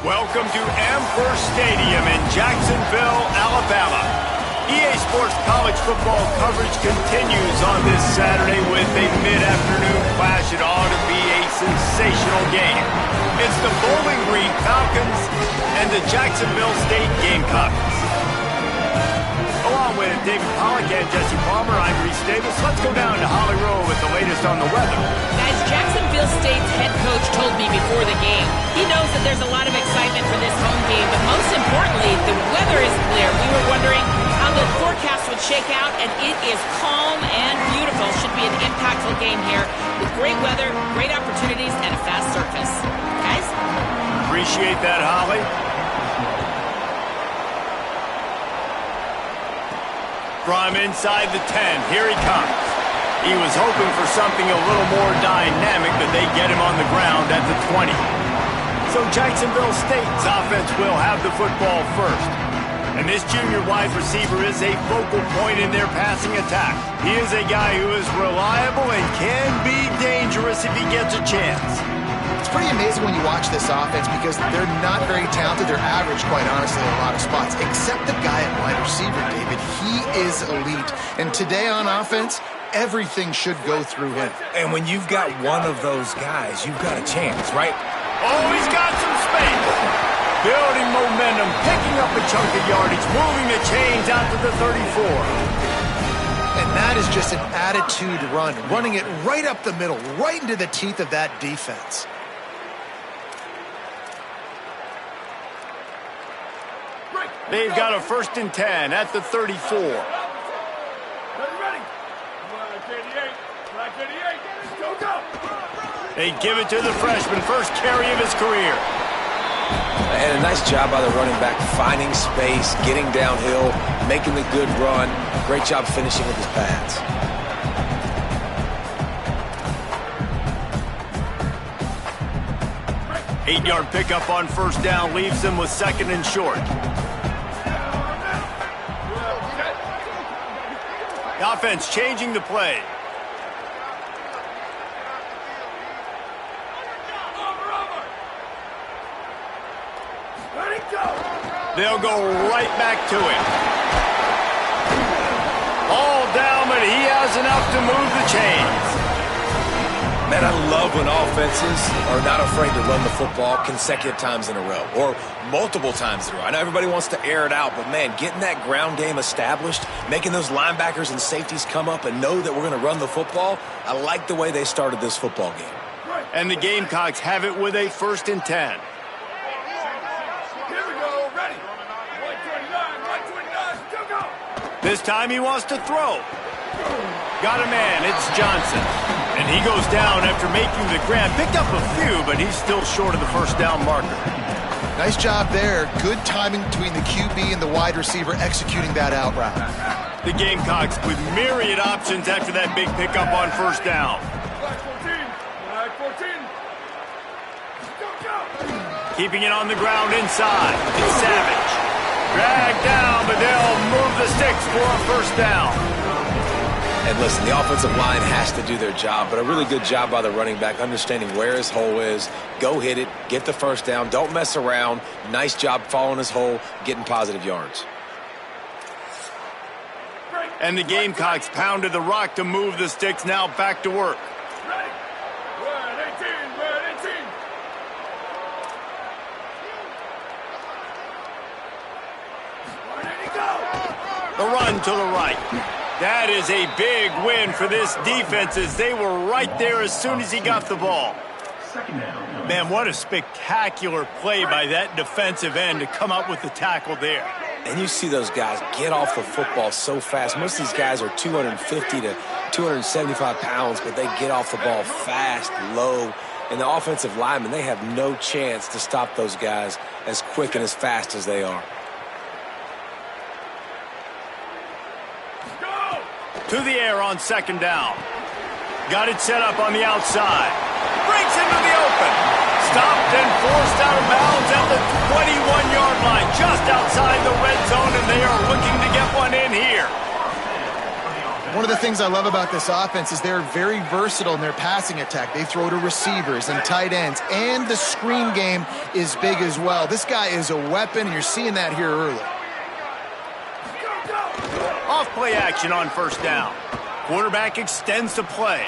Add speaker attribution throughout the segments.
Speaker 1: Welcome to Amherst Stadium in Jacksonville, Alabama. EA Sports college football coverage continues on this Saturday with a mid-afternoon clash. It ought to be a sensational game. It's the Bowling Green Falcons and the Jacksonville State Gamecocks. Along with David Pollack and Jesse Palmer, I'm Reese Davis. Let's go down to Holly Rowe with the latest on the weather.
Speaker 2: Guys, Jacksonville State's head coach told me before the game, he knows that there's a lot of excitement for this home game, but most importantly, the weather is clear. We were wondering how the forecast would shake out, and it is calm and beautiful. Should be an impactful game here with great weather, great opportunities, and a fast surface. Guys?
Speaker 1: Appreciate that, Holly. From inside the 10, here he comes. He was hoping for something a little more dynamic, but they get him on the ground at the 20. So Jacksonville State's offense will have the football first. And this junior wide receiver is a focal point in their passing attack. He is a guy who is reliable and can be dangerous if he gets a chance.
Speaker 3: It's pretty amazing when you watch this offense because they're not very talented. They're average, quite honestly, in a lot of spots, except the guy at wide receiver, David. He is elite. And today on offense, everything should go through him.
Speaker 4: And when you've got one of those guys, you've got a chance, right?
Speaker 1: Oh, he's got some space. Building momentum, picking up a chunk of yardage, moving the chains out to the 34.
Speaker 3: And that is just an attitude run, running it right up the middle, right into the teeth of that defense.
Speaker 1: They've got a 1st and 10 at the 34. They give it to the freshman, first carry of his career.
Speaker 4: And a nice job by the running back, finding space, getting downhill, making the good run. Great job finishing with his pads.
Speaker 1: Eight-yard pickup on 1st down leaves them with 2nd and short. The offense changing the play. They'll go right back to him. All down, but he has enough to move the chains.
Speaker 4: Man, I love when offenses are not afraid to run the football consecutive times in a row or multiple times in a row. I know everybody wants to air it out, but, man, getting that ground game established, making those linebackers and safeties come up and know that we're going to run the football, I like the way they started this football game.
Speaker 1: And the Gamecocks have it with a 1st and 10. This time he wants to throw. Got a man, it's Johnson. And he goes down after making the grab. Picked up a few, but he's still short of the 1st down marker.
Speaker 3: Nice job there. Good timing between the QB and the wide receiver executing that out route.
Speaker 1: The Gamecocks with myriad options after that big pickup on 1st down. Keeping it on the ground inside. It's Savage. Dragged down, but they'll move the sticks for a 1st down.
Speaker 4: And listen, the offensive line has to do their job, but a really good job by the running back, understanding where his hole is. Go hit it, get the 1st down, don't mess around. Nice job following his hole, getting positive yards.
Speaker 1: And the Gamecocks pounded the rock to move the sticks, now back to work. The run to the right. That is a big win for this defense as they were right there as soon as he got the ball. Man, what a spectacular play by that defensive end to come up with the tackle there.
Speaker 4: And you see those guys get off the football so fast. Most of these guys are 250 to 275 pounds, but they get off the ball fast, low. And the offensive linemen, they have no chance to stop those guys as quick and as fast as they are.
Speaker 1: To the air on 2nd down. Got it set up on the outside. Breaks into the open. Stopped and forced out of bounds at the 21-yard line, just outside the red zone, and they are looking to get one in here.
Speaker 3: One of the things I love about this offense is they're very versatile in their passing attack. They throw to receivers and tight ends, and the screen game is big as well. This guy is a weapon, and you're seeing that here early.
Speaker 1: Off play action on first down. Quarterback extends the play.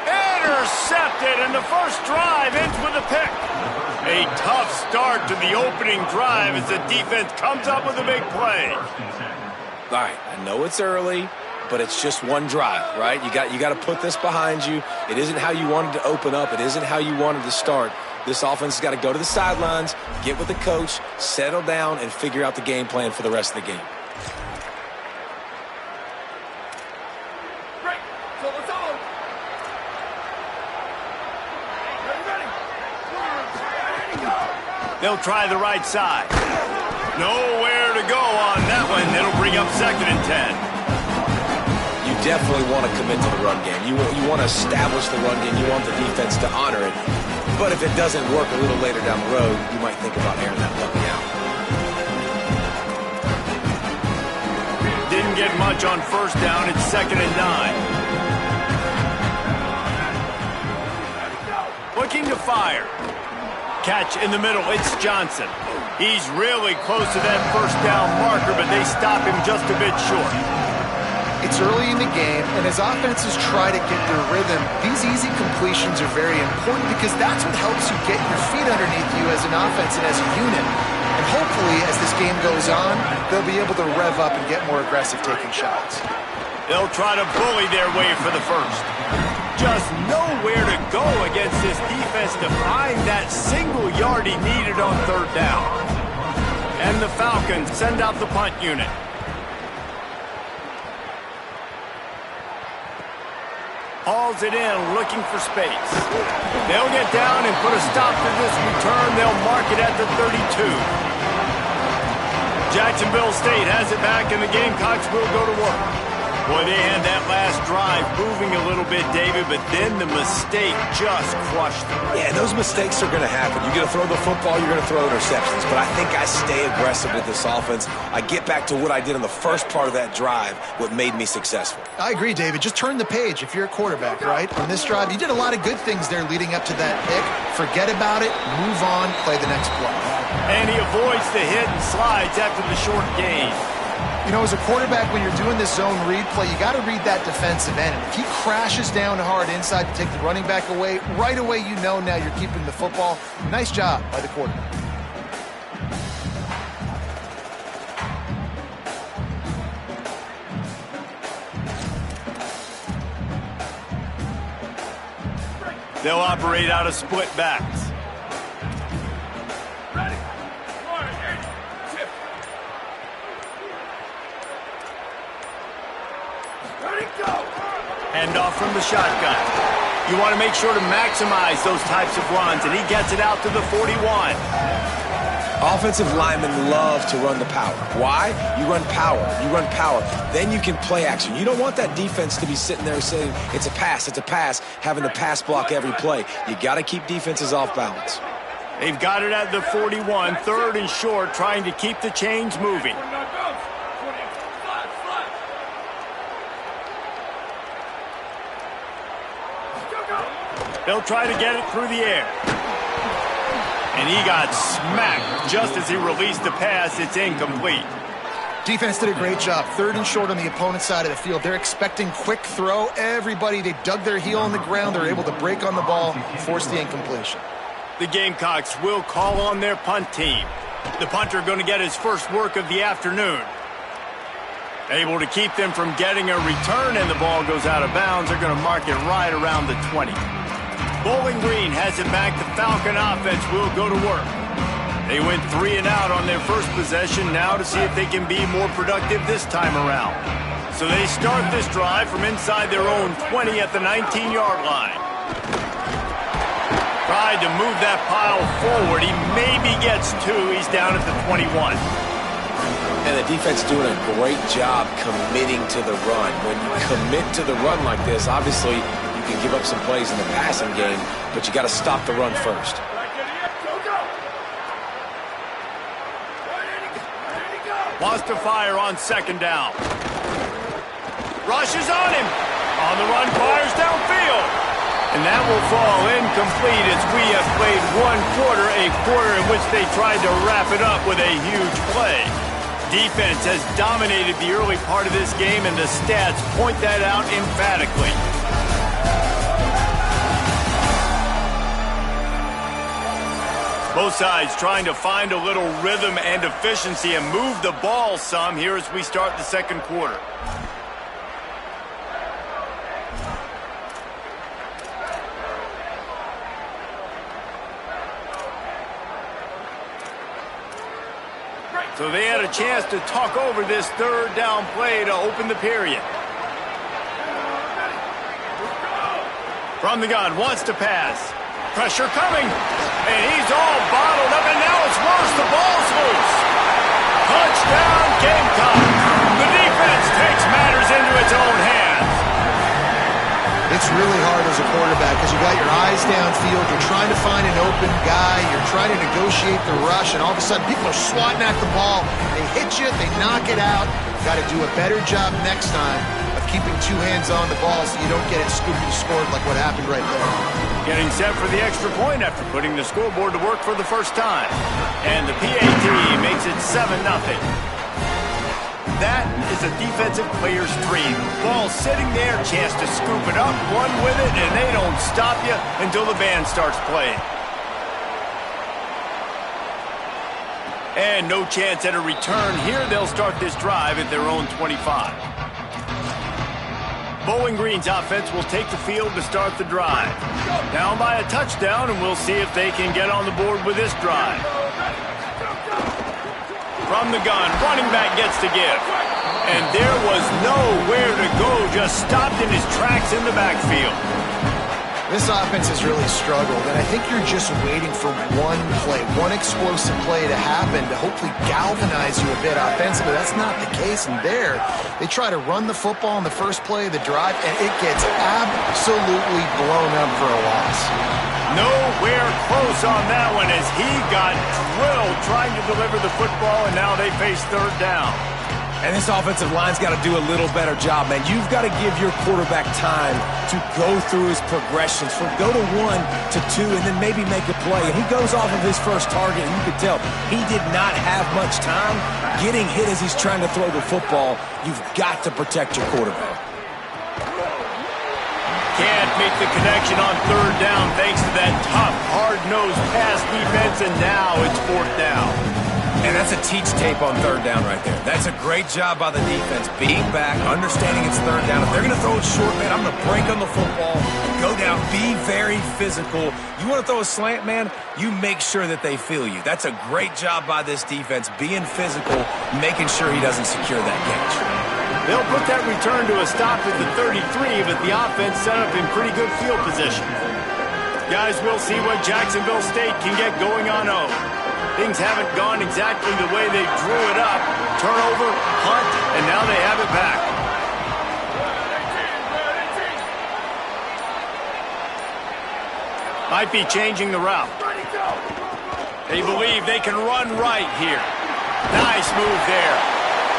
Speaker 1: Intercepted, and the first drive ends with a pick. A tough start to the opening drive as the defense comes up with a big play.
Speaker 4: All right, I know it's early, but it's just one drive, right? You got to put this behind you. It isn't how you wanted to open up. It isn't how you wanted to start. This offense has got to go to the sidelines, get with the coach, settle down, and figure out the game plan for the rest of the game.
Speaker 1: They'll try the right side. Nowhere to go on that one. It'll bring up 2nd and 10.
Speaker 4: You definitely want to commit to the run game. You want to establish the run game. You want the defense to honor it. But if it doesn't work a little later down the road, you might think about airing that puppy out.
Speaker 1: Didn't get much on first down. It's 2nd and 9. Looking to fire. Catch in the middle. It's Johnson. He's really close to that first down marker, but they stop him just a bit short.
Speaker 3: It's early in the game, and as offenses try to get their rhythm, these easy completions are very important because that's what helps you get your feet underneath you as an offense and as a unit. And hopefully, as this game goes on, they'll be able to rev up and get more aggressive taking shots.
Speaker 1: They'll try to bully their way for the first. Just nowhere to go against this defense to find that single yard he needed on third down. And the Falcons send out the punt unit. Hauls it in, looking for space. They'll get down and put a stop to this return. They'll mark it at the 32. Jacksonville State has it back, and the Gamecocks will go to work. Boy, they had that last drive moving a little bit, David, but then the mistake just crushed them.
Speaker 4: Yeah, those mistakes are going to happen. You're going to throw the football, you're going to throw interceptions. But I think I stay aggressive with this offense. I get back to what I did in the first part of that drive, what made me successful.
Speaker 3: I agree, David. Just turn the page if you're a quarterback, right? On this drive, you did a lot of good things there leading up to that pick. Forget about it, move on, play the next play.
Speaker 1: And he avoids the hit and slides after the short gain.
Speaker 3: You know, as a quarterback, when you're doing this zone read play, you got to read that defensive end. If he crashes down hard inside to take the running back away, right away you know now you're keeping the football. Nice job by the quarterback.
Speaker 1: They'll operate out of split backs. Handoff from the shotgun. You want to make sure to maximize those types of runs, and he gets it out to the 41.
Speaker 4: Offensive linemen love to run the power. Why? You run power. You run power. Then you can play action. You don't want that defense to be sitting there saying, it's a pass, having to pass block every play. You got to keep defenses off balance.
Speaker 1: They've got it at the 41, 3rd and short, trying to keep the chains moving. They'll try to get it through the air. And he got smacked just as he released the pass. It's incomplete.
Speaker 3: Defense did a great job. 3rd and short on the opponent's side of the field. They're expecting quick throw. Everybody, they dug their heel on the ground. They're able to break on the ball, force the incompletion.
Speaker 1: The Gamecocks will call on their punt team. The punter going to get his first work of the afternoon. Able to keep them from getting a return, and the ball goes out of bounds. They're going to mark it right around the 20. Bowling Green has it back. The Falcon offense will go to work. They went 3 and out on their first possession, now to see if they can be more productive this time around. So they start this drive from inside their own 20 at the 19-yard line. Tried to move that pile forward. He maybe gets 2. He's down at the 21.
Speaker 4: And the defense doing a great job committing to the run. When you commit to the run like this, obviously you can give up some plays in the passing game, but you got to stop the run first.
Speaker 1: Lost to fire on 2nd down. Rushes on him. On the run, fires downfield. And that will fall incomplete as we have played one quarter, a quarter in which they tried to wrap it up with a huge play. Defense has dominated the early part of this game, and the stats point that out emphatically. Both sides trying to find a little rhythm and efficiency and move the ball some here as we start the second quarter. So they had a chance to talk over this third down play to open the period. From the gun, wants to pass. Pressure coming. And he's all bottled up, and now it's worse. The ball's loose. Touchdown, Gamecock. The defense takes matters into its own hands.
Speaker 3: It's really hard as a quarterback because you got your eyes downfield. You're trying to find an open guy. You're trying to negotiate the rush, and all of a sudden people are swatting at the ball. They hit you. They knock it out. Got to do a better job next time of keeping two hands on the ball so you don't get it scooped and scored like what happened right there.
Speaker 1: Getting set for the extra point after putting the scoreboard to work for the first time. And the PAT makes it 7-0. That is a defensive player's dream. Ball sitting there, chance to scoop it up, run with it, and they don't stop you until the band starts playing. And no chance at a return here. They'll start this drive at their own 25. Bowling Green's offense will take the field to start the drive. Down by a touchdown, and we'll see if they can get on the board with this drive. From the gun, running back gets to give. And there was nowhere to go, just stopped in his tracks in the backfield.
Speaker 3: This offense has really struggled, and I think you're just waiting for one play, one explosive play to happen to hopefully galvanize you a bit offensively. That's not the case, and there, they try to run the football in the first play of the drive, and it gets absolutely blown up for a loss.
Speaker 1: Nowhere close on that one as he got drilled trying to deliver the football, and now they face third down.
Speaker 4: And this offensive line's got to do a little better job, man. You've got to give your quarterback time to go through his progressions from go to 1 to 2 and then maybe make a play. And he goes off of his first target, and you can tell he did not have much time getting hit as he's trying to throw the football. You've got to protect your quarterback.
Speaker 1: Can't make the connection on third down thanks to that tough, hard-nosed pass defense, and now it's fourth down.
Speaker 4: And that's a teach tape on third down right there. That's a great job by the defense, being back, understanding it's third down. If they're going to throw it short, man, I'm going to break on the football, go down, be very physical. You want to throw a slant, man, you make sure that they feel you. That's a great job by this defense, being physical, making sure he doesn't secure that catch.
Speaker 1: They'll put that return to a stop at the 33, but the offense set up in pretty good field position. Guys, we'll see what Jacksonville State can get going on O. Things haven't gone exactly the way they drew it up. Turnover, punt, and now they have it back. Might be changing the route. They believe they can run right here. Nice move there.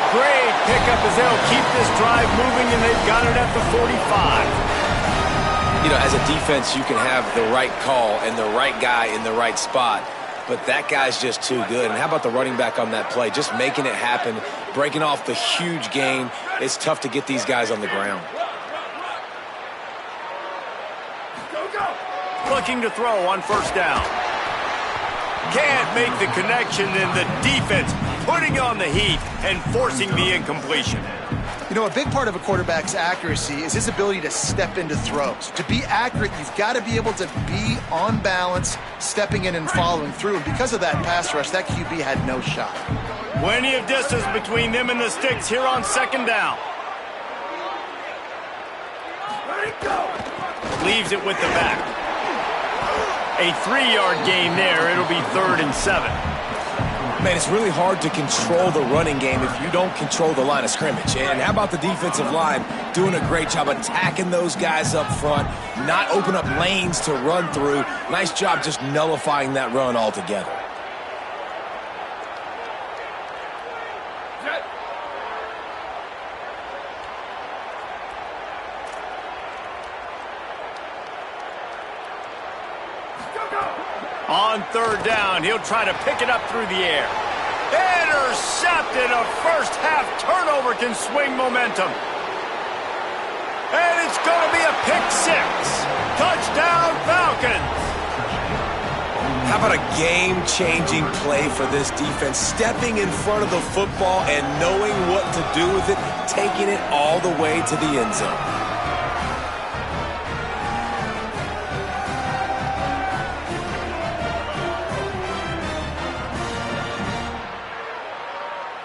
Speaker 1: Great pickup as they'll keep this drive moving, and they've got it at the 45.
Speaker 4: You know, as a defense, you can have the right call and the right guy in the right spot, but that guy's just too good. And how about the running back on that play? Just making it happen, breaking off the huge gain. It's tough to get these guys on the ground.
Speaker 1: Looking to throw on first down. Can't make the connection, and the defense putting on the heat and forcing the incompletion.
Speaker 3: You know, a big part of a quarterback's accuracy is his ability to step into throws. To be accurate, you've got to be able to be on balance, stepping in and following through. And because of that pass rush, that QB had no shot.
Speaker 1: Plenty of distance between them and the sticks here on second down. Leaves it with the back. A 3-yard gain there. It'll be 3rd and 7.
Speaker 4: Man, it's really hard to control the running game if you don't control the line of scrimmage. And how about the defensive line doing a great job attacking those guys up front, not open up lanes to run through. Nice job just nullifying that run altogether.
Speaker 1: On third down, he'll try to pick it up through the air. Intercepted. A first-half turnover can swing momentum. And it's going to be a pick six. Touchdown, Falcons.
Speaker 4: How about a game-changing play for this defense? Stepping in front of the football and knowing what to do with it, taking it all the way to the end zone.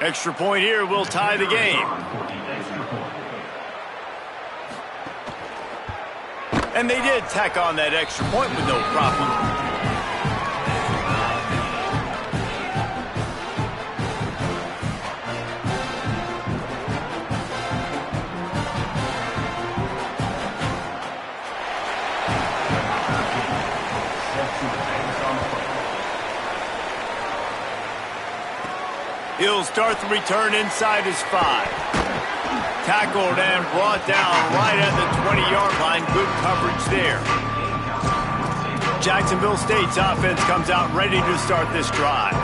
Speaker 1: Extra point here will tie the game. And they did tack on that extra point with no problem. He'll start the return inside his 5. Tackled and brought down right at the 20-yard line. Good coverage there. Jacksonville State's offense comes out ready to start this drive.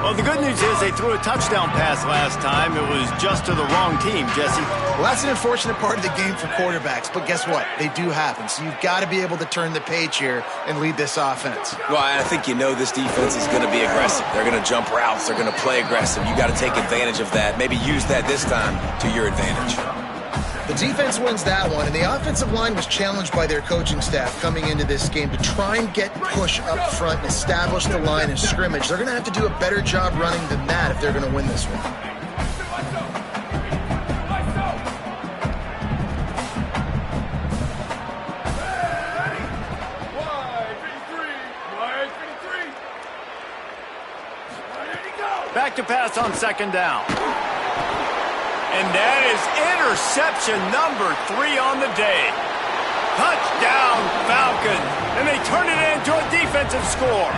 Speaker 1: Well, the good news is they threw a touchdown pass last time. It was just to the wrong team, Jesse.
Speaker 3: Well, that's an unfortunate part of the game for quarterbacks, but guess what? They do happen, so you've got to be able to turn the page here and lead this offense.
Speaker 4: Well, I think you know this defense is going to be aggressive. They're going to jump routes. They're going to play aggressive. You got to take advantage of that. Maybe use that this time to your advantage.
Speaker 3: The defense wins that one, and the offensive line was challenged by their coaching staff coming into this game to try and get push up front and establish the line of scrimmage. They're going to have to do a better job running than that if they're going to win this one.
Speaker 1: Back to pass on second down. And that is interception number 3 on the day. Touchdown, Falcons. And they turn it into a defensive score.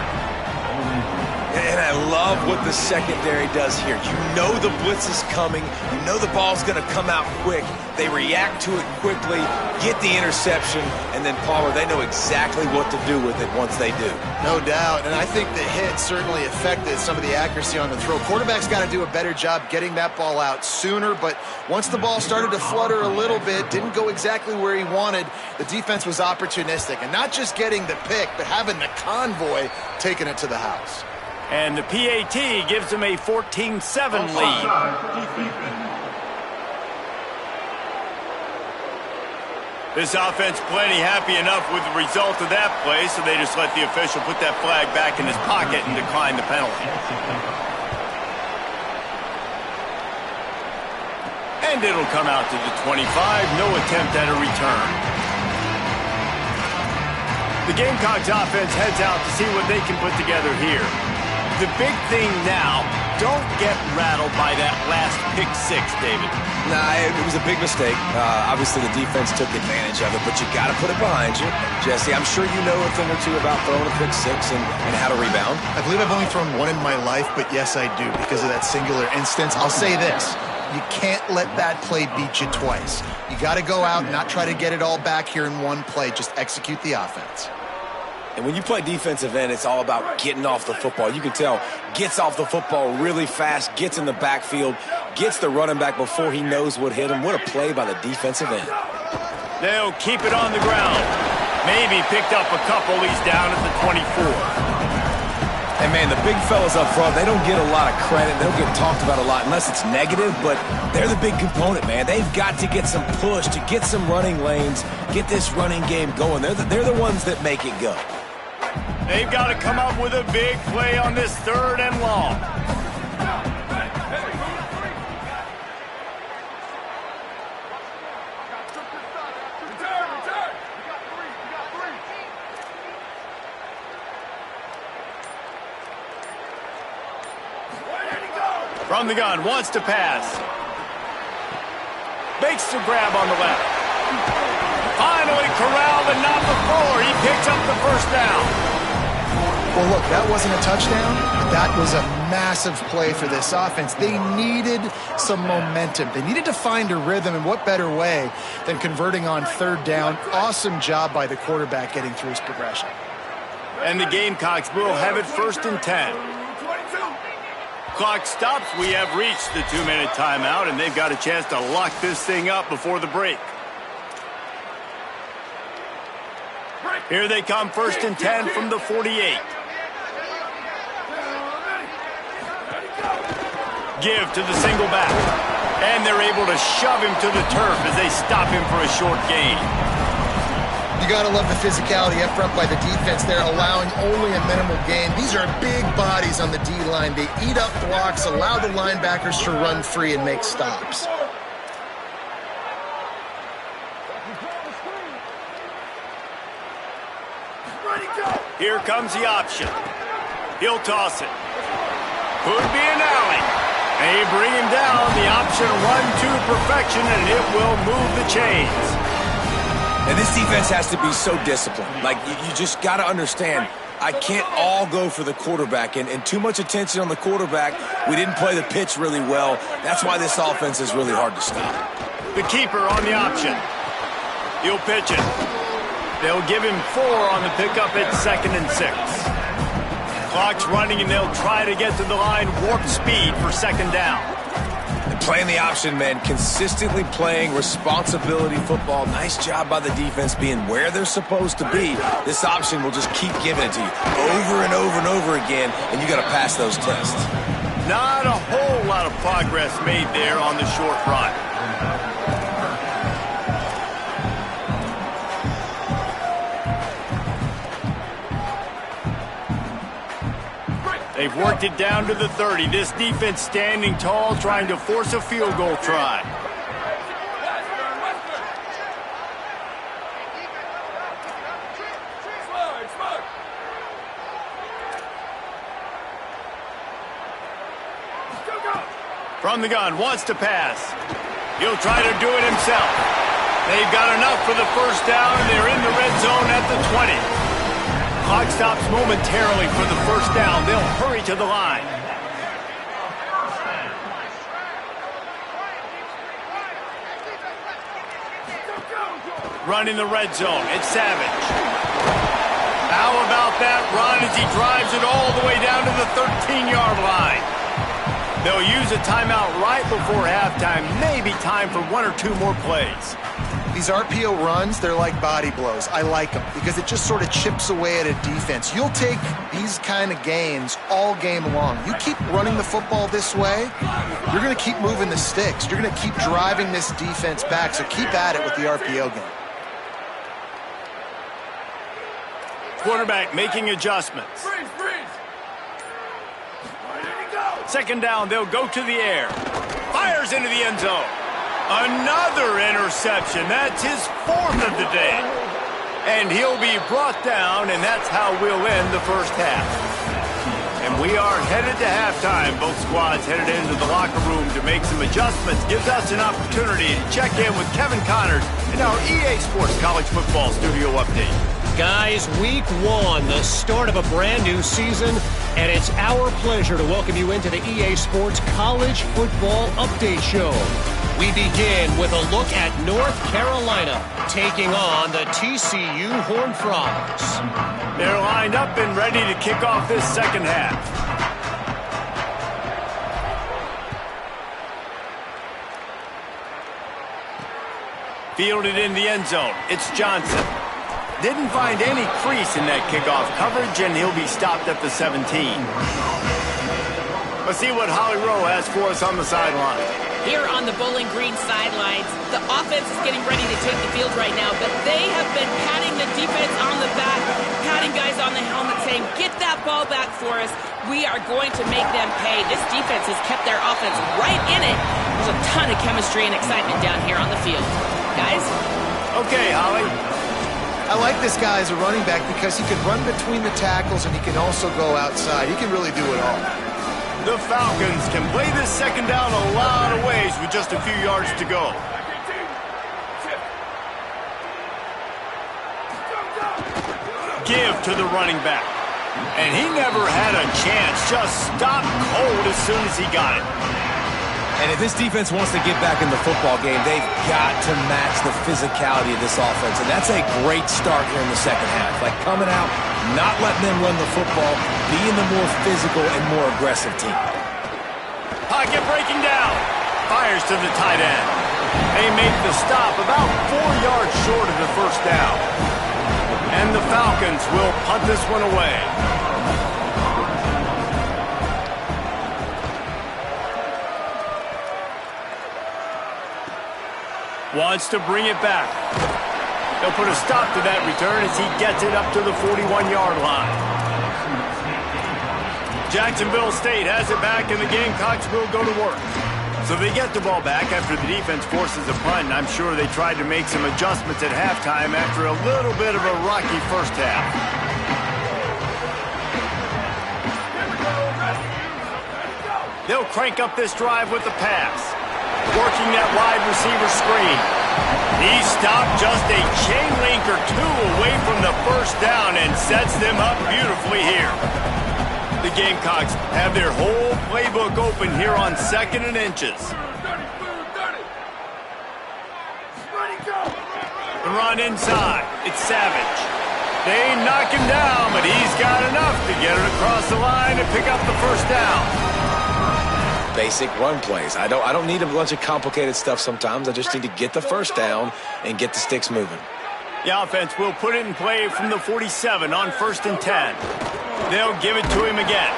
Speaker 4: And I love what the secondary does here. You know the blitz is coming. You know the ball's going to come out quick. They react to it quickly, get the interception, and then, Palmer, they know exactly what to do with it once they do.
Speaker 3: No doubt, and I think the hit certainly affected some of the accuracy on the throw. Quarterback's got to do a better job getting that ball out sooner, but once the ball started to flutter a little bit, didn't go exactly where he wanted, the defense was opportunistic. And not just getting the pick, but having the convoy taking it to the house.
Speaker 1: And the PAT gives them a 14-7 lead. This offense plenty happy enough with the result of that play, so they just let the official put that flag back in his pocket and decline the penalty. And it'll come out to the 25. No attempt at a return. The Gamecocks offense heads out to see what they can put together here. The big thing now, don't get rattled by that last pick six, David.
Speaker 4: Nah, it was a big mistake. Obviously, the defense took advantage of it, but you got to put it behind you. Jesse, I'm sure you know a thing or two about throwing a pick six and how to rebound.
Speaker 3: I believe I've only thrown one in my life, but yes, I do because of that singular instance. I'll say this. You can't let that play beat you twice. You got to go out and not try to get it all back here in one play. Just execute the offense.
Speaker 4: And when you play defensive end, it's all about getting off the football. You can tell, gets off the football really fast, gets in the backfield, gets the running back before he knows what hit him. What a play by the defensive end.
Speaker 1: They'll keep it on the ground. Maybe picked up a couple. He's down at the 24.
Speaker 4: And, man, the big fellas up front, they don't get a lot of credit. They don't get talked about a lot unless it's negative, but they're the big component, man. They've got to get some push, to get some running lanes, get this running game going. They're the ones that make it go.
Speaker 1: They've got to come up with a big play on this third and long. From the gun, wants to pass. Makes the grab on the left. Finally corralled and not before. He picks up the first down.
Speaker 3: Well, look, that wasn't a touchdown, but that was a massive play for this offense. They needed some momentum. They needed to find a rhythm, and what better way than converting on third down. Awesome job by the quarterback getting through his progression.
Speaker 1: And the Gamecocks will have it 1st and 10. Clock stops. We have reached the 2-minute timeout, and they've got a chance to lock this thing up before the break. Here they come, 1st and 10 from the 48. Give to the single back. And they're able to shove him to the turf as they stop him for a short gain.
Speaker 3: You got to love the physicality up front by the defense. They're allowing only a minimal gain. These are big bodies on the D-line. They eat up blocks, allow the linebackers to run free and make stops.
Speaker 1: Here comes the option. He'll toss it. Could be an alley. They bring him down. The option run to perfection, and it will move the chains.
Speaker 4: And this defense has to be so disciplined. Like, you just got to understand, I can't all go for the quarterback. And too much attention on the quarterback. We didn't play the pitch really well. That's why this offense is really hard to stop.
Speaker 1: The keeper on the option. He'll pitch it. They'll give him 4 on the pickup at 2nd and 6. Clock's running, and they'll try to get to the line warp speed for 2nd down.
Speaker 4: And playing the option, man, consistently playing responsibility football. Nice job by the defense being where they're supposed to be. This option will just keep giving it to you over and over and over again, and you got to pass those tests.
Speaker 1: Not a whole lot of progress made there on the short run. They've worked it down to the 30. This defense standing tall, trying to force a field goal try. From the gun, wants to pass. He'll try to do it himself. They've got enough for the 1st down, and they're in the red zone at the 20. Clock stops momentarily for the 1st down. They'll hurry to the line. Running the red zone. It's Savage. How about that run as he drives it all the way down to the 13-yard line? They'll use a timeout right before halftime. Maybe time for 1 or 2 more plays.
Speaker 3: These RPO runs, they're like body blows. I like them because it just sort of chips away at a defense. You'll take these kind of gains all game long. You keep running the football this way, you're going to keep moving the sticks. You're going to keep driving this defense back, so keep at it with the RPO game.
Speaker 1: Quarterback making adjustments. 2nd down, they'll go to the air. Fires into the end zone. Another interception. That's his 4th of the day. And he'll be brought down, and that's how we'll end the 1st half. And we are headed to halftime. Both squads headed into the locker room to make some adjustments. Gives us an opportunity to check in with Kevin Connors in our EA Sports College Football Studio Update.
Speaker 5: Guys, week 1, the start of a brand new season, and it's our pleasure to welcome you into the EA Sports College Football Update Show. We begin with a look at North Carolina taking on the TCU Horned Frogs.
Speaker 1: They're lined up and ready to kick off this 2nd half. Fielded in the end zone. It's Johnson. Didn't find any crease in that kickoff coverage, and he'll be stopped at the 17. Let's see what Holly Rowe has for us on the sideline.
Speaker 2: Here on the Bowling Green sidelines, the offense is getting ready to take the field right now, but they have been patting the defense on the back, patting guys on the helmet, saying, get that ball back for us. We are going to make them pay. This defense has kept their offense right in it. There's a ton of chemistry and excitement down here on the field. Guys?
Speaker 1: Okay, Holly.
Speaker 3: I like this guy as a running back because he can run between the tackles and he can also go outside. He can really do it all.
Speaker 1: The Falcons can play this 2nd down a lot of ways with just a few yards to go. Give to the running back. And he never had a chance. Just stopped cold as soon as he got it.
Speaker 4: And if this defense wants to get back in the football game, they've got to match the physicality of this offense. And that's a great start here in the second half. Like coming out, not letting them run the football, being the more physical and more aggressive team.
Speaker 1: Pocket breaking down. Fires to the tight end. They make the stop about 4 yards short of the first down. And the Falcons will punt this one away. Wants to bring it back. They'll put a stop to that return as he gets it up to the 41-yard line. Jacksonville State has it back, and the Gamecocks will go to work. So they get the ball back after the defense forces a punt, and I'm sure they tried to make some adjustments at halftime after a little bit of a rocky first half. They'll crank up this drive with the pass. Working that wide receiver screen. He stopped just a chain link or two away from the first down and sets them up beautifully here. The Gamecocks have their whole playbook open here on 2nd and inches. The run inside. It's Savage. They knock him down, but he's got enough to get it across the line and pick up the first down.
Speaker 4: Basic run plays. I don't need a bunch of complicated stuff sometimes. I just need to get the first down and get the sticks moving.
Speaker 1: The offense will put it in play from the 47 on 1st and 10. They'll give it to him again.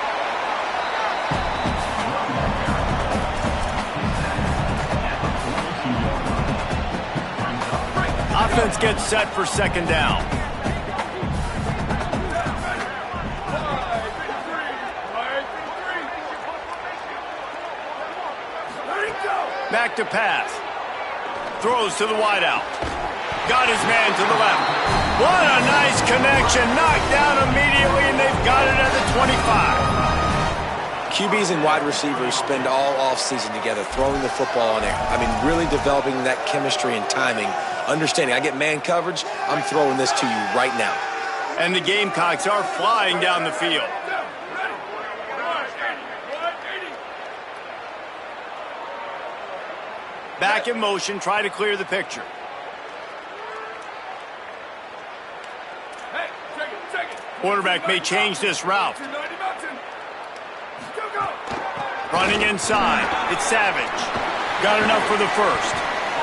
Speaker 1: Offense gets set for 2nd down. Back to pass. Throws to the wideout. Got his man to the left. What a nice connection. Knocked down immediately, and they've got it at the 25.
Speaker 4: QBs and wide receivers spend all offseason together throwing the football in air. I mean, really developing that chemistry and timing. Understanding, I get man coverage, I'm throwing this to you right now.
Speaker 1: And the Gamecocks are flying down the field. Back in motion, try to clear the picture. Quarterback may change this route. Running inside, it's Savage. Got enough for the first.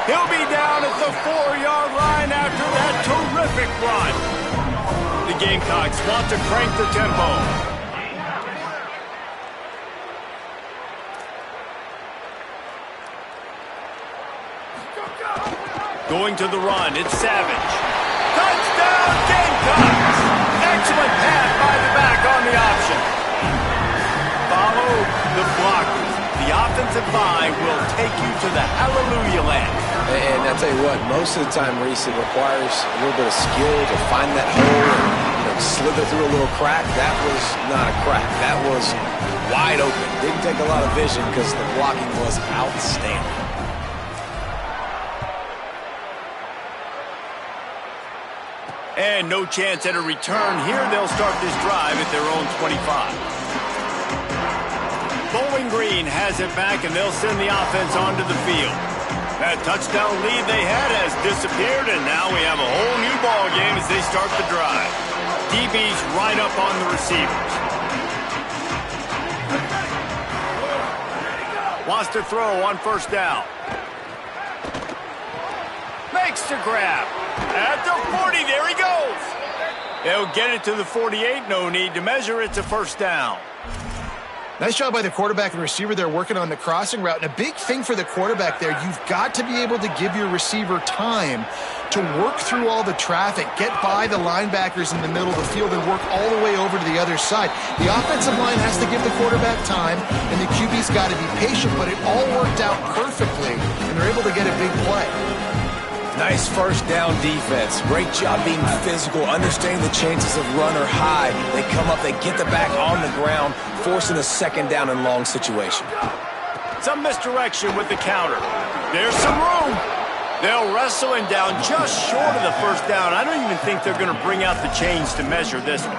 Speaker 1: He'll be down at the 4-yard line after that terrific run. The Gamecocks want to crank the tempo. Going to the run, it's Savage. Touchdown, Gamecocks! Excellent pass by the back on the option. Follow the blockers. The offensive line will take you to the hallelujah land.
Speaker 4: And I tell you what, most of the time, Reese, it requires a little bit of skill to find that hole and slither through a little crack. That was not a crack. That was wide open. Didn't take a lot of vision because the blocking was outstanding.
Speaker 1: And no chance at a return here. They'll start this drive at their own 25. Bowling Green has it back, and they'll send the offense onto the field. That touchdown lead they had has disappeared, and now we have a whole new ball game as they start the drive. DB's right up on the receivers. Wants to throw on 1st down. Makes the grab. At the 40, there he goes. They'll get it to the 48. No need to measure. It's a 1st down.
Speaker 3: Nice job by the quarterback and receiver there working on the crossing route. And a big thing for the quarterback there, you've got to be able to give your receiver time to work through all the traffic, get by the linebackers in the middle of the field, and work all the way over to the other side. The offensive line has to give the quarterback time, and the QB's got to be patient, but it all worked out perfectly, and they're able to get a big play.
Speaker 4: Nice 1st down defense. Great job being physical, understanding the chances of run are high. They come up, they get the back on the ground, forcing a 2nd down and long situation.
Speaker 1: Some misdirection with the counter. There's some room. They'll wrestle him down just short of the 1st down. I don't even think they're going to bring out the chains to measure this one.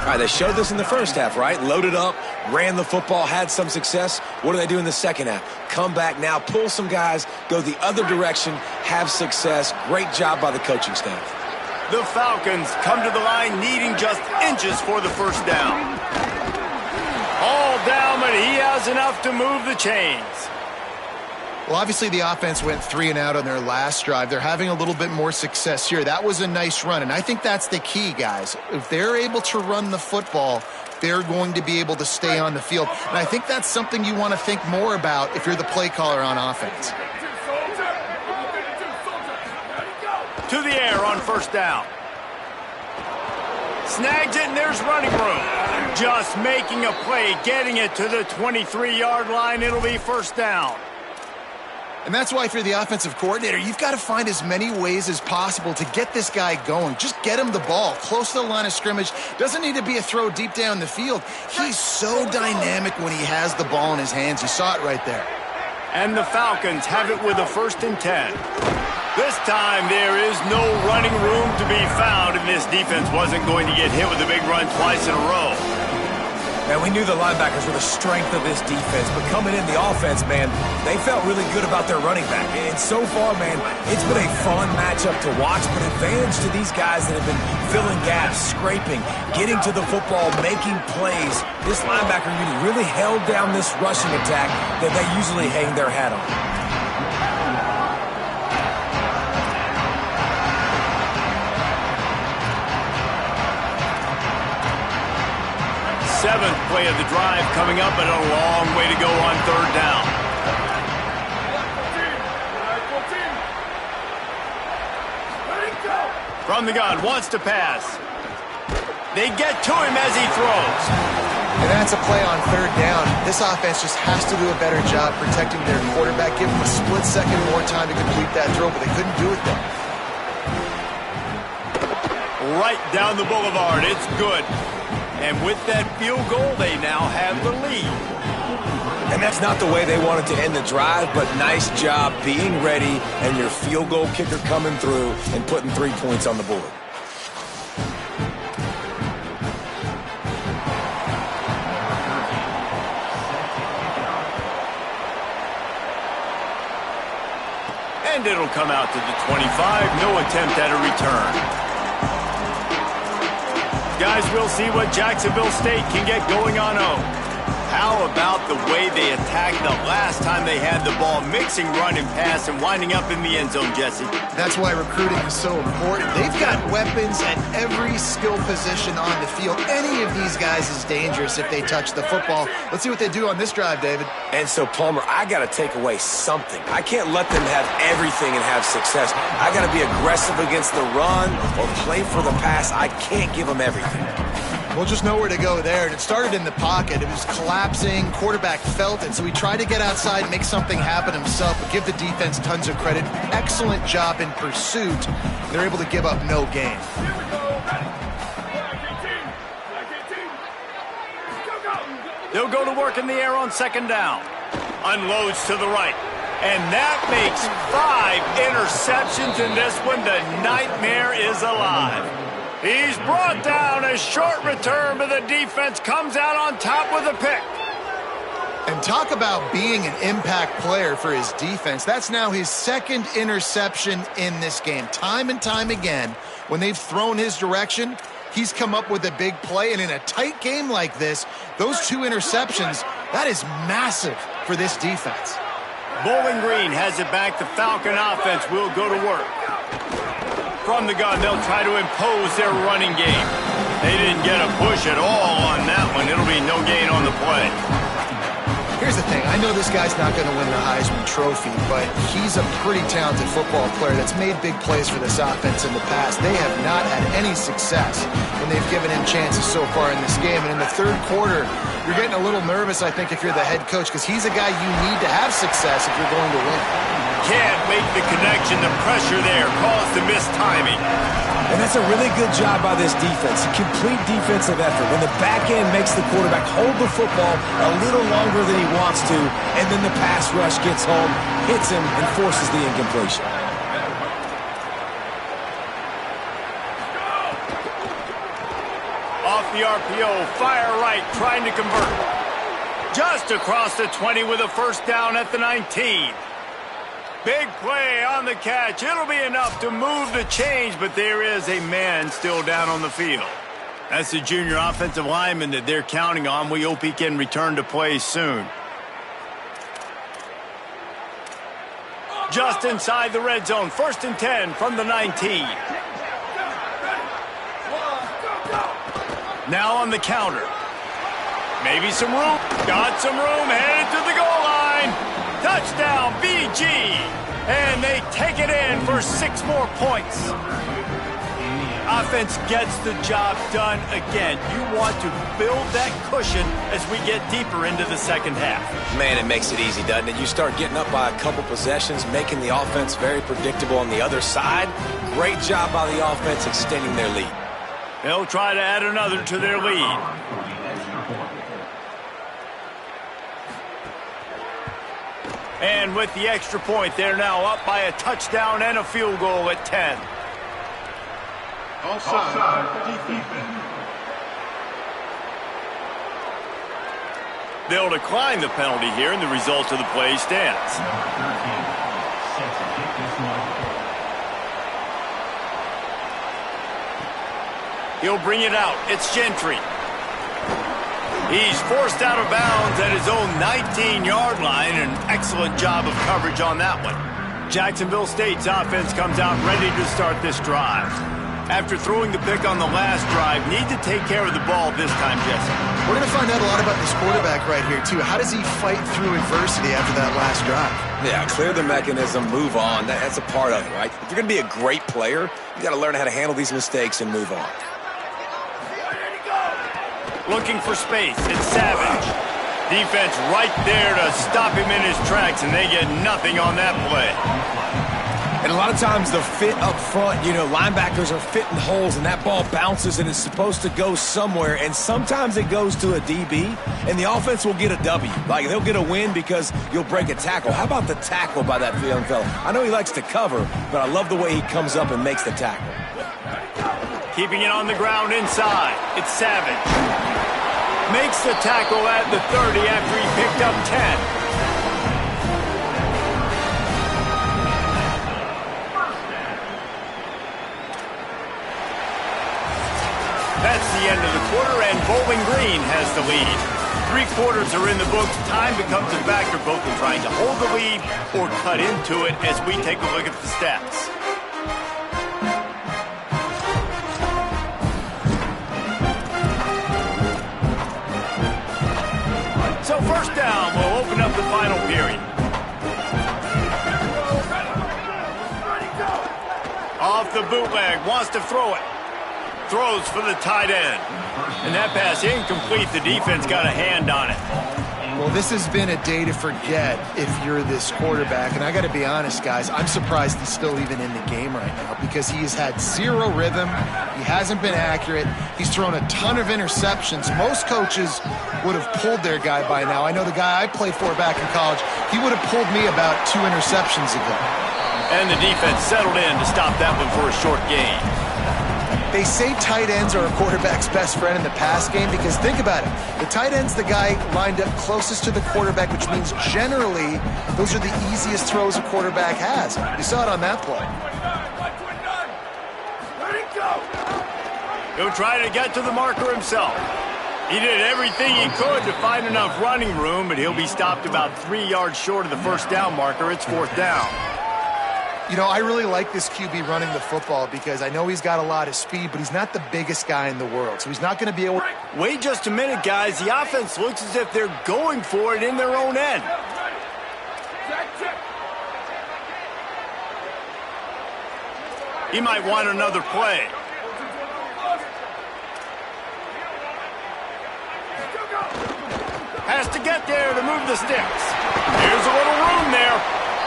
Speaker 4: All right, they showed this in the first half, right? Loaded up, ran the football, had some success. What do they do in the second half? Come back now, pull some guys, go the other direction, have success. Great job by the coaching staff.
Speaker 1: The Falcons come to the line needing just inches for the first down. All down, but he has enough to move the chains.
Speaker 3: Well, obviously the offense went 3 and out on their last drive. They're having a little bit more success here. That was a nice run, and I think that's the key, guys. If they're able to run the football, they're going to be able to stay on the field. And I think that's something you want to think more about if you're the play caller on offense.
Speaker 1: To the air on first down. Snags it, and there's running room. Just making a play, getting it to the 23-yard line. It'll be first down.
Speaker 3: And that's why if you're the offensive coordinator, you've got to find as many ways as possible to get this guy going. Just get him the ball close to the line of scrimmage. Doesn't need to be a throw deep down the field. He's so dynamic when he has the ball in his hands. You saw it right there.
Speaker 1: And the Falcons have it with a 1st and 10. This time there is no running room to be found, and this defense wasn't going to get hit with a big run twice in a row.
Speaker 4: Man, we knew the linebackers were the strength of this defense, but coming in the offense, man, they felt really good about their running back. And so far, man, it's been a fun matchup to watch, but advantage to these guys that have been filling gaps, scraping, getting to the football, making plays. This linebacker unit really held down this rushing attack that they usually hang their hat on.
Speaker 1: 7th play of the drive coming up, and a long way to go on 3rd down. From the gun, wants to pass. They get to him as he throws.
Speaker 3: And that's a play on 3rd down. This offense just has to do a better job protecting their quarterback. Give him a split second more time to complete that throw, but they couldn't do it there.
Speaker 1: Right down the boulevard. It's good. And with that field goal, they now have the lead.
Speaker 4: And that's not the way they wanted to end the drive, but nice job being ready and your field goal kicker coming through and putting 3 points on the board.
Speaker 1: And it'll come out to the 25. No attempt at a return. Guys, we'll see what Jacksonville State can get going on home. How about the way they attacked the last time they had the ball, mixing run and pass and winding up in the end zone, Jesse?
Speaker 3: That's why recruiting is so important. They've got weapons at every skill position on the field. Any of these guys is dangerous if they touch the football. Let's see what they do on this drive, David.
Speaker 4: And so, Palmer, I got to take away something. I can't let them have everything and have success. I got to be aggressive against the run or play for the pass. I can't give them everything.
Speaker 3: We'll just know where to go there. And it started in the pocket. It was collapsing. Quarterback felt it. So he tried to get outside, make something happen himself, but give the defense tons of credit. Excellent job in pursuit. They're able to give up no gain.
Speaker 1: They'll go to work in the air on 2nd down. Unloads to the right. And that makes 5 interceptions in this one. The nightmare is alive. He's brought down. A short return, but the defense comes out on top with a pick.
Speaker 3: And talk about being an impact player for his defense. That's now his 2nd interception in this game. Time and time again, when they've thrown his direction, he's come up with a big play. And in a tight game like this, those 2 interceptions, that is massive for this defense.
Speaker 1: Bowling Green has it back. The Falcon offense will go to work. From the gun, they'll try to impose their running game. They didn't get a push at all on that one. It'll be no gain on the play.
Speaker 3: Here's the thing. I know this guy's not going to win the Heisman Trophy, but he's a pretty talented football player that's made big plays for this offense in the past. They have not had any success when they've given him chances so far in this game. And in the 3rd quarter, you're getting a little nervous, I think, if you're the head coach, because he's a guy you need to have success if you're going to win.
Speaker 1: Can't make the connection. The pressure there caused the missed timing.
Speaker 4: And that's a really good job by this defense. A complete defensive effort. When the back end makes the quarterback hold the football a little longer than he wants to, and then the pass rush gets home, hits him, and forces the incompletion.
Speaker 1: the RPO, fire right, trying to convert. Just across the 20 with a first down at the 19. Big play on the catch. It'll be enough to move the chains, but there is a man still down on the field. That's the junior offensive lineman that they're counting on. We hope he can return to play soon. Just inside the red zone. 1st and 10 from the 19. Now on the counter. Maybe some room. Got some room. Headed to the goal line. Touchdown, BG. And they take it in for 6 more points. Offense gets the job done again. You want to build that cushion as we get deeper into the second half.
Speaker 4: Man, it makes it easy, doesn't it? You start getting up by a couple possessions, making the offense very predictable on the other side. Great job by the offense extending their lead.
Speaker 1: They'll try to add another to their lead. And with the extra point, they're now up by a touchdown and a field goal at 10. They'll decline the penalty here, and the result of the play stands. He'll bring it out. It's Gentry. He's forced out of bounds at his own 19-yard line. An excellent job of coverage on that one. Jacksonville State's offense comes out ready to start this drive. After throwing the pick on the last drive, need to take care of the ball this time, Jesse.
Speaker 3: We're going to find out a lot about this quarterback right here, too. How does he fight through adversity after that last drive?
Speaker 4: Yeah, clear the mechanism, move on. That's a part of it, right? If you're going to be a great player, you got to learn how to handle these mistakes and move on.
Speaker 1: Looking for space. It's Savage. Defense right there to stop him in his tracks, and they get nothing on that play.
Speaker 4: And a lot of times the fit up front, linebackers are fitting holes, and that ball bounces, and it's supposed to go somewhere, and sometimes it goes to a DB, and the offense will get a W. Like, they'll get a win because you'll break a tackle. How about the tackle by that young fella? I know he likes to cover, but I love the way he comes up and makes the tackle.
Speaker 1: Keeping it on the ground inside. It's Savage. Makes the tackle at the 30 after he picked up 10. That's the end of the quarter, and Bowling Green has the lead. 3 quarters are in the books. Time becomes a factor both in trying to hold the lead or cut into it as we take a look at the stats. So first down, we'll open up the final period. Off the bootleg, wants to throw it. Throws for the tight end. And that pass incomplete. The defense got a hand on it.
Speaker 3: Well, this has been a day to forget if you're this quarterback. And I got to be honest, guys, I'm surprised he's still even in the game right now because he has had 0 rhythm. He hasn't been accurate. He's thrown a ton of interceptions. Most coaches would have pulled their guy by now. I know the guy I played for back in college, he would have pulled me about 2 interceptions ago.
Speaker 1: And the defense settled in to stop that one for a short gain.
Speaker 3: They say tight ends are a quarterback's best friend in the pass game because think about it. The tight end's the guy lined up closest to the quarterback, which means generally those are the easiest throws a quarterback has. You saw it on that play.
Speaker 1: He'll try to get to the marker himself. He did everything he could to find enough running room, but he'll be stopped about 3 yards short of the first down marker. It's 4th down.
Speaker 3: I really like this QB running the football because I know he's got a lot of speed, but he's not the biggest guy in the world, so he's not going to be able to...
Speaker 1: Wait just a minute, guys. The offense looks as if they're going for it in their own end. He might want another play. Has to get there to move the sticks. Here's a little room there.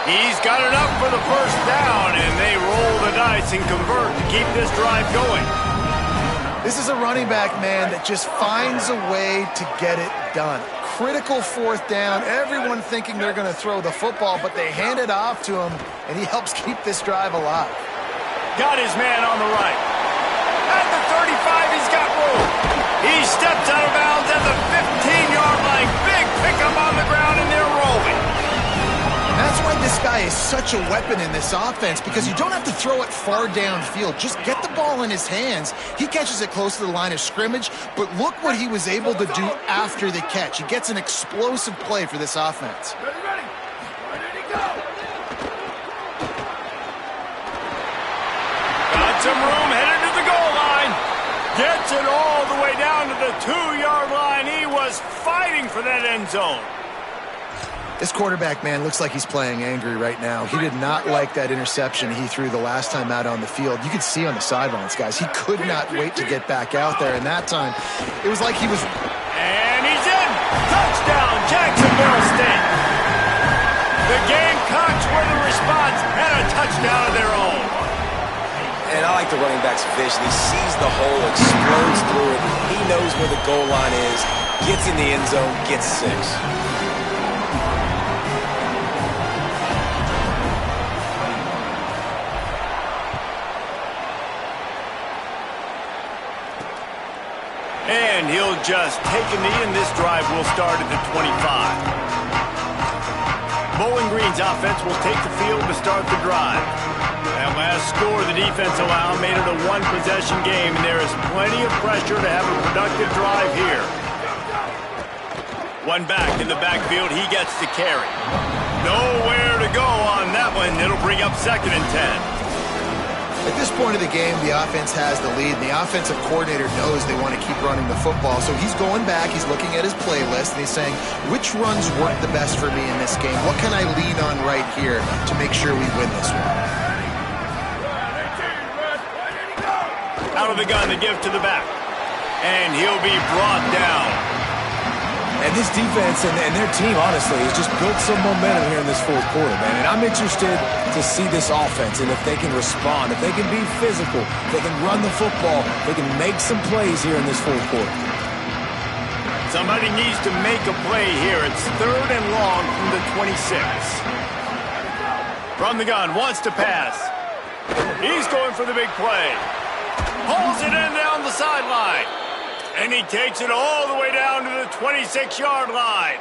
Speaker 1: He's got enough for the first down, and they roll the dice and convert to keep this drive going.
Speaker 3: This is a running back, man, that just finds a way to get it done. Critical 4th down. Everyone thinking they're going to throw the football, but they hand it off to him, and he helps keep this drive alive.
Speaker 1: Got his man on the right. At the 35, he's got room. He's
Speaker 3: guy is such a weapon in this offense because you don't have to throw it far downfield. Just get the ball in his hands. He catches it close to the line of scrimmage, but look what he was able to do after the catch. He gets an explosive play for this offense.
Speaker 1: Ready. Where did he go? Got some room, headed to the goal line. Gets it all the way down to the 2-yard line. He was fighting for that end zone.
Speaker 3: This quarterback, man, looks like he's playing angry right now. He did not like that interception he threw the last time out on the field. You could see on the sidelines, guys, he could not wait to get back out there. And that time, it was like he was...
Speaker 1: And he's in! Touchdown, Jacksonville State! The Gamecocks were the response and a touchdown of their own.
Speaker 4: And I like the running back's vision. He sees the hole, explodes through it. He knows where the goal line is, gets in the end zone, gets 6.
Speaker 1: And he'll just take a knee, and this drive will start at the 25. Bowling Green's offense will take the field to start the drive. That last score the defense allowed made it a one-possession game, and there is plenty of pressure to have a productive drive here. One back in the backfield, he gets the carry. Nowhere to go on that one. It'll bring up 2nd and 10.
Speaker 3: At this point of the game, the offense has the lead, and the offensive coordinator knows they want to keep running the football. So he's going back, he's looking at his playlist, and he's saying, which runs work the best for me in this game? What can I lean on right here to make sure we win this one?
Speaker 1: Out of the gun to give to the back. And he'll be brought down.
Speaker 4: And this defense and their team, honestly, has just built some momentum here in this 4th quarter, man. And I'm interested to see this offense and if they can respond, if they can be physical, if they can run the football, if they can make some plays here in this 4th quarter.
Speaker 1: Somebody needs to make a play here. It's 3rd and long from the 26. From the gun, wants to pass. He's going for the big play. Pulls it in down the sideline. And he takes it all the way down to the 26-yard line.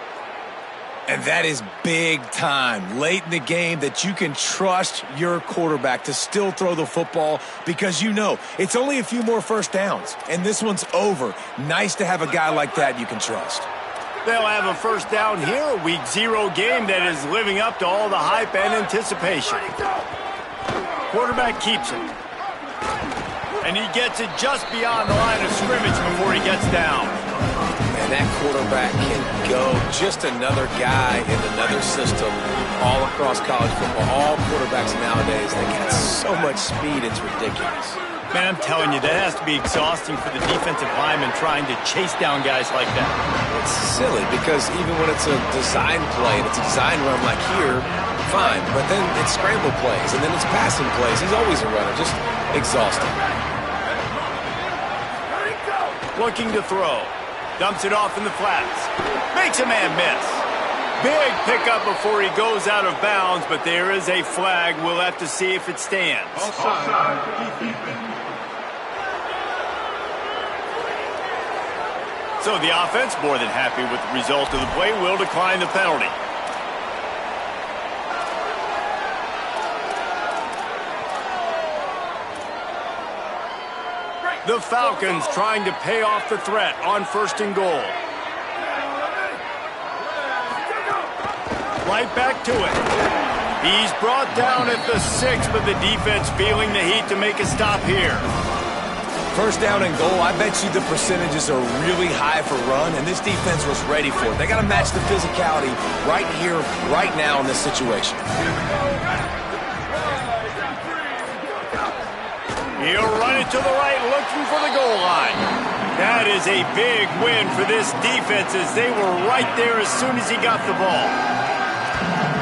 Speaker 4: And that is big time late in the game that you can trust your quarterback to still throw the football because you know it's only a few more first downs, and this one's over. Nice to have a guy like that you can trust.
Speaker 1: They'll have a first down here, a Week 0 game that is living up to all the hype and anticipation. Quarterback keeps it. And he gets it just beyond the line of scrimmage before he gets down.
Speaker 4: And that quarterback can go. Just another guy in another system all across college football. All quarterbacks nowadays, they got so much speed, it's ridiculous.
Speaker 1: Man, I'm telling you, that has to be exhausting for the defensive lineman trying to chase down guys like that.
Speaker 4: It's silly because even when it's a design play and it's a design run like here, fine. But then it's scramble plays and then it's passing plays. He's always a runner, just exhausting.
Speaker 1: Looking to throw. Dumps it off in the flats. Makes a man miss. Big pickup before he goes out of bounds, but there is a flag. We'll have to see if it stands. So the offense, more than happy with the result of the play, will decline the penalty. The Falcons trying to pay off the threat on 1st and goal. Right back to it. He's brought down at the 6, but the defense feeling the heat to make a stop here.
Speaker 4: First down and goal, I bet you the percentages are really high for run, and this defense was ready for it. They got to match the physicality right here, right now in this situation.
Speaker 1: He'll run it to the right, looking for the goal line. That is a big win for this defense as they were right there as soon as he got the ball.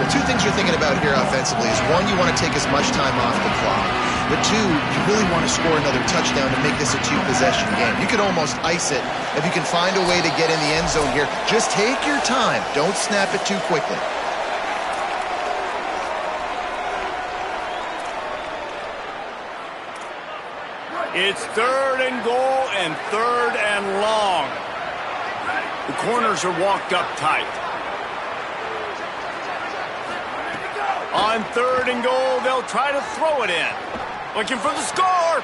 Speaker 3: The two things you're thinking about here offensively is, one, you want to take as much time off the clock. But two, you really want to score another touchdown to make this a 2-possession game. You could almost ice it if you can find a way to get in the end zone here. Just take your time. Don't snap it too quickly.
Speaker 1: It's 3rd and goal and 3rd and long. The corners are walked up tight. On 3rd and goal, they'll try to throw it in. Looking for the score.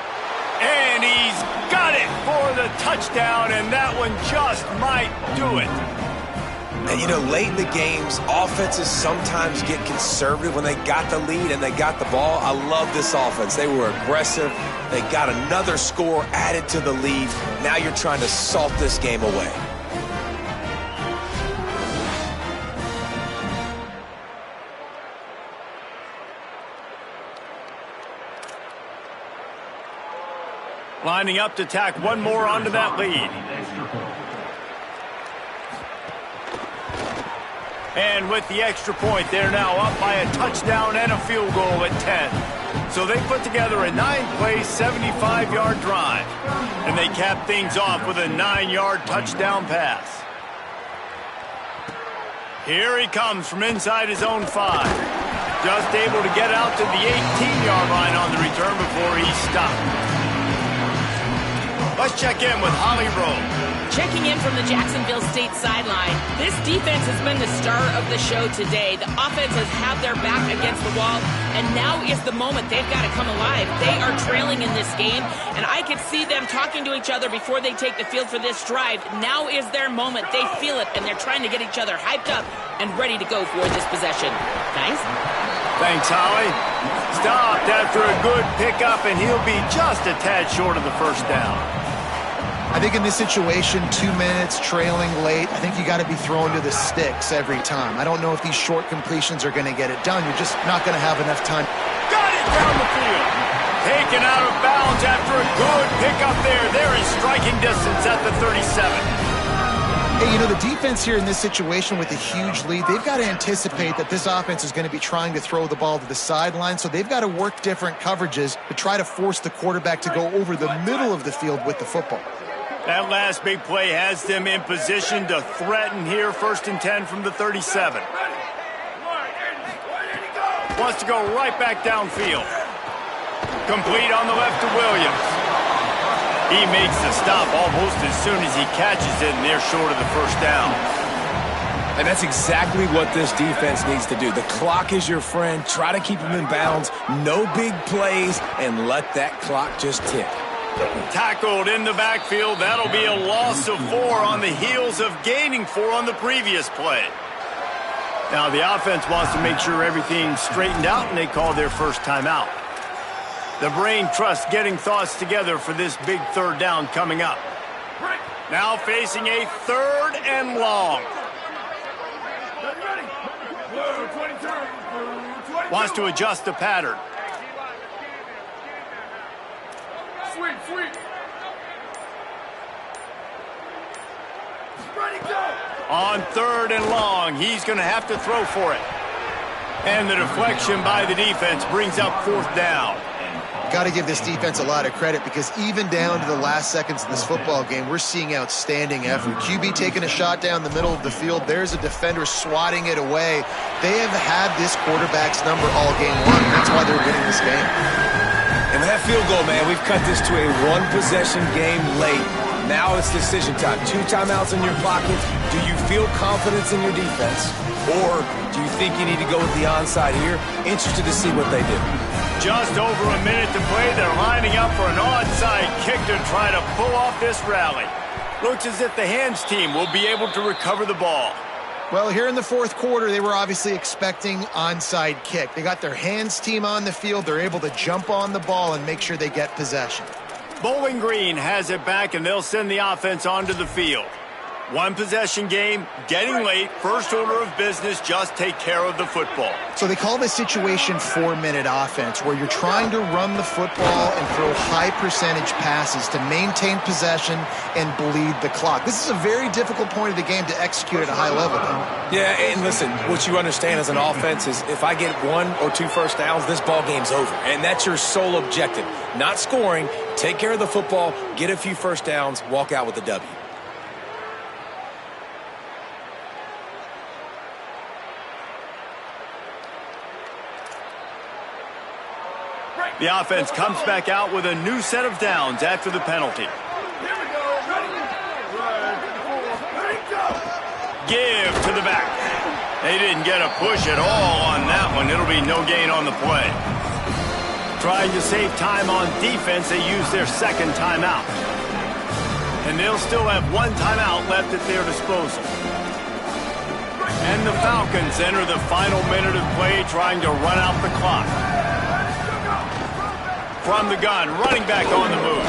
Speaker 1: And he's got it for the touchdown, and that one just might do it.
Speaker 4: And, you know, late in the games, offenses sometimes get conservative when they got the lead and they got the ball. I love this offense. They were aggressive. They got another score added to the lead. Now you're trying to salt this game away.
Speaker 1: Lining up to tack one more onto that lead. And with the extra point, they're now up by a touchdown and a field goal at 10. So they put together a 9-play, 75-yard drive. And they cap things off with a 9-yard touchdown pass. Here he comes from inside his own 5. Just able to get out to the 18-yard line on the return before he stopped. Let's check in with Holly Rowe.
Speaker 2: Checking in from the Jacksonville State sideline. This defense has been the star of the show today. The offense has had their back against the wall, and now is the moment they've got to come alive. They are trailing in this game, and I could see them talking to each other before they take the field for this drive. Now is their moment. They feel it, and they're trying to get each other hyped up and ready to go for this possession. Guys?
Speaker 1: Thanks, Holly. Stopped after a good pickup, and he'll be just a tad short of the first down.
Speaker 3: I think in this situation, 2 minutes, trailing late, I think you got to be throwing to the sticks every time. I don't know if these short completions are going to get it done. You're just not going to have enough time.
Speaker 1: Got it down the field. Taken out of bounds after a good pickup there. They're in striking distance at the 37.
Speaker 3: Hey, you know, the defense here in this situation with a huge lead, they've got to anticipate that this offense is going to be trying to throw the ball to the sideline, so they've got to work different coverages to try to force the quarterback to go over the middle of the field with the football.
Speaker 1: That last big play has them in position to threaten here. 1st and 10 from the 37. Wants to go right back downfield. Complete on the left to Williams. He makes the stop almost as soon as he catches it, and they're short of the first down.
Speaker 4: And that's exactly what this defense needs to do. The clock is your friend. Try to keep them in bounds. No big plays, and let that clock just tick.
Speaker 1: Tackled in the backfield. That'll be a loss of 4 on the heels of gaining 4 on the previous play. Now the offense wants to make sure everything's straightened out, and they call their first timeout. The brain trust getting thoughts together for this big 3rd down coming up. Now facing a 3rd and long. Wants to adjust the pattern. On 3rd and long, he's going to have to throw for it. And the deflection by the defense brings up 4th down.
Speaker 3: Got to give this defense a lot of credit because even down to the last seconds of this football game, we're seeing outstanding effort. QB taking a shot down the middle of the field. There's a defender swatting it away. They have had this quarterback's number all game long. That's why they're winning this game.
Speaker 4: And that field goal, man, we've cut this to a 1-possession game late. Now it's decision time. 2 timeouts in your pocket. Do you feel confidence in your defense? Or do you think you need to go with the onside here? Interested to see what they do.
Speaker 1: Just over a minute to play. They're lining up for an onside kick to try to pull off this rally. Looks as if the hands team will be able to recover the ball.
Speaker 3: Well, here in the 4th quarter, they were obviously expecting onside kick. They got their hands team on the field. They're able to jump on the ball and make sure they get possession.
Speaker 1: Bowling Green has it back, and they'll send the offense onto the field. 1-possession game, getting late, first order of business, just take care of the football.
Speaker 3: So they call this situation 4-minute offense, where you're trying to run the football and throw high percentage passes to maintain possession and bleed the clock. This is a very difficult point of the game to execute at a high level, though.
Speaker 4: Yeah, and listen, what you understand as an offense is if I get 1 or 2 first downs, this ball game's over. And that's your sole objective. Not scoring, take care of the football, get a few first downs, walk out with the W.
Speaker 1: The offense comes back out with a new set of downs after the penalty. Give to the back. They didn't get a push at all on that one. It'll be no gain on the play. Trying to save time on defense, they use their second timeout. And they'll still have one timeout left at their disposal. And the Falcons enter the final minute of play trying to run out the clock. From the gun, running back on the move.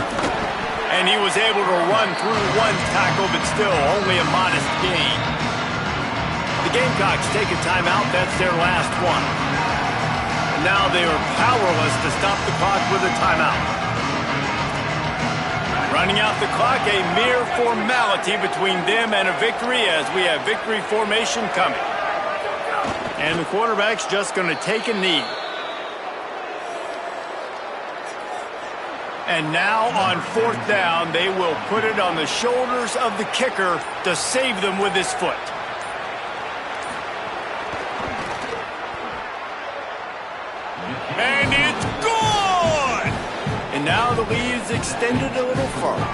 Speaker 1: And he was able to run through one tackle, but still only a modest gain. The Gamecocks take a timeout. That's their last one. And now they are powerless to stop the clock with a timeout. Running out the clock, a mere formality between them and a victory as we have victory formation coming. And the quarterback's just going to take a knee. And now on fourth down, they will put it on the shoulders of the kicker to save them with his foot. And it's good! And now the lead is extended a little further.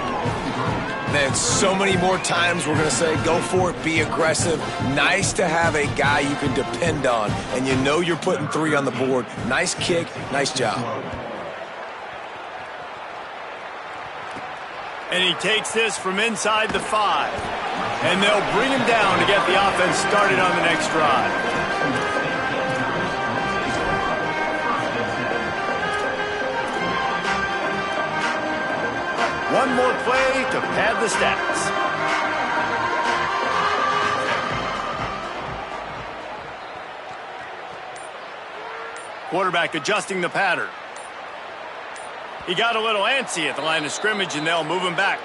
Speaker 4: Man, so many more times we're going to say, go for it, be aggressive. Nice to have a guy you can depend on, and you know you're putting 3 on the board. Nice kick, nice job.
Speaker 1: And he takes this from inside the 5. And they'll bring him down to get the offense started on the next drive. One more play to pad the stats. Quarterback adjusting the pattern. He got a little antsy at the line of scrimmage, and they'll move him back.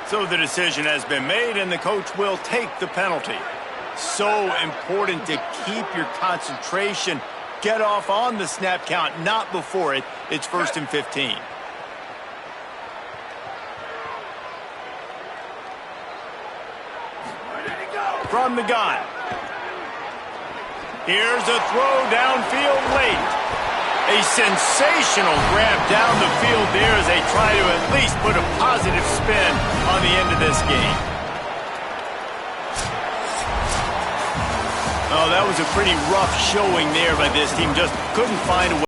Speaker 1: So the decision has been made, and the coach will take the penalty. So important to keep your concentration. Get off on the snap count, not before it. It's 1st and 15. From the gun. Here's a throw downfield late. A sensational grab down the field there as they try to at least put a positive spin on the end of this game. Oh, that was a pretty rough showing there by this team. Just couldn't find a way.